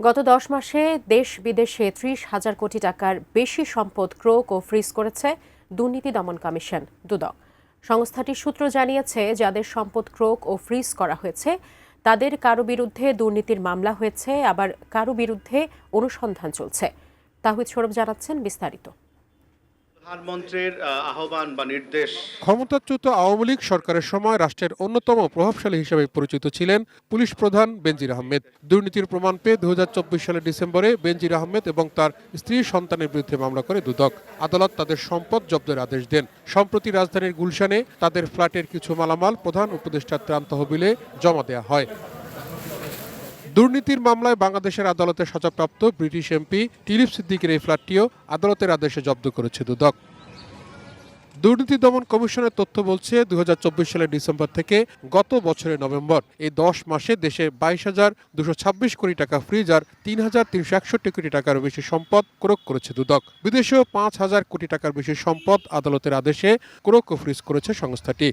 গত ১০ মাসে দেশ বিদেশে ৩০,০০০ কোটি টাকার বেশি সম্পদ ক্রোক ও ফ্রিজ করেছে দুর্নীতি দমন কমিশন দুদক। সংস্থাটির সূত্র জানিয়েছে, যাদের সম্পদ ক্রোক ও ফ্রিজ করা হয়েছে তাদের কারো বিরুদ্ধে দুর্নীতির মামলা হয়েছে, আবার কারো বিরুদ্ধে অনুসন্ধান চলছে। তাহিদ সৌরভ জানাচ্ছেন বিস্তারিত। প্রধানমন্ত্রীর আহ্বান বা নির্দেশ। ক্ষমতাচ্যুত আওয়ামী লীগ সরকারের সময় রাষ্ট্রের অন্যতম প্রভাবশালী হিসেবে পরিচিত ছিলেন পুলিশ প্রধান বেনজির আহমেদ। দুর্নীতির প্রমাণ পেয়ে ২০২৪ সালের ডিসেম্বরে বেনজির আহমেদ এবং তার স্ত্রী সন্তানের বিরুদ্ধে মামলা করে দুদক। আদালত তাদের সম্পদ জব্দের আদেশ দেন। সম্প্রতি রাজধানীর গুলশানে তাদের ফ্ল্যাটের কিছু মালামাল প্রধান উপদেষ্টার ত্রাণ তহবিলে জমা দেওয়া হয়। দুর্নীতির মামলায় বাংলাদেশের আদালতে সাজাপ্রাপ্ত ব্রিটিশ এমপি টিলিপ সিদ্দিকের এই ফ্ল্যাটটিও আদালতের আদেশে জব্দ করেছে দুদক। দুর্নীতি দমন কমিশনের তথ্য বলছে, ২০২৪ সালের ডিসেম্বর থেকে গত বছরের নভেম্বর এই ১০ মাসে দেশে ২২,২২৬ কোটি টাকা ফ্রিজ আর ৩,৩৬১ কোটি টাকার বেশি সম্পদ ক্রোক করেছে দুদক। বিদেশেও ৫,০০০ কোটি টাকার বেশি সম্পদ আদালতের আদেশে ক্রোক ও ফ্রিজ করেছে সংস্থাটি।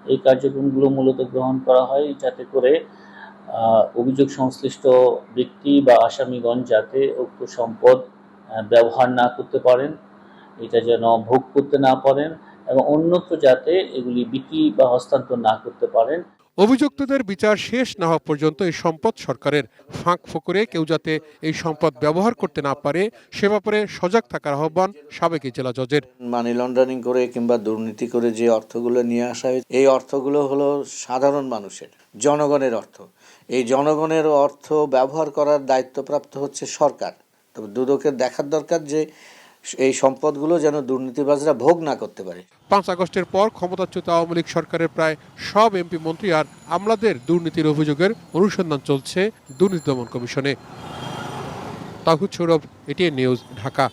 এই কার্যক্রমগুলো মূলত গ্রহণ করা হয় যাতে করে অভিযোগ সংশ্লিষ্ট ব্যক্তি বা আসামিগণ যাতে উক্ত সম্পদ ব্যবহার না করতে পারেন, এটা যেন ভোগ করতে না পারেন এবং অন্যত্র যাতে এগুলি বিক্রি বা হস্তান্তর না করতে পারেন। অভিযুক্তদের বিচার শেষ না হওয়া পর্যন্ত এই সম্পদ সরকারের। ফাঁক ফোকরে কেউ যাতে এই সম্পদ ব্যবহার করতে না পারে সে ব্যাপারে সজাগ থাকার আহ্বান সাবেক জেলা জজের। মানি লন্ডারিং করে কিংবা দুর্নীতি করে যে অর্থগুলো নিয়ে আসা হয়, এই অর্থগুলো হলো সাধারণ মানুষের, জনগণের অর্থ। এই জনগণের অর্থ ব্যবহার করার দায়িত্বপ্রাপ্ত হচ্ছে সরকার। তবে দুদকের দেখার দরকার যে এই সম্পদগুলো যেন দুর্নীতিবাজরা ভোগ না করতে পারে। ৫ আগস্টের পর ক্ষমতাচ্যুত আওয়ামী লীগ সরকারের প্রায় সব এমপি মন্ত্রী আর আমলাদের দুর্নীতির অভিযোগের অনুসন্ধান চলছে দুর্নীতি দমন কমিশনে। তাহিদ সৌরভ, এটিএন নিউজ, ঢাকা।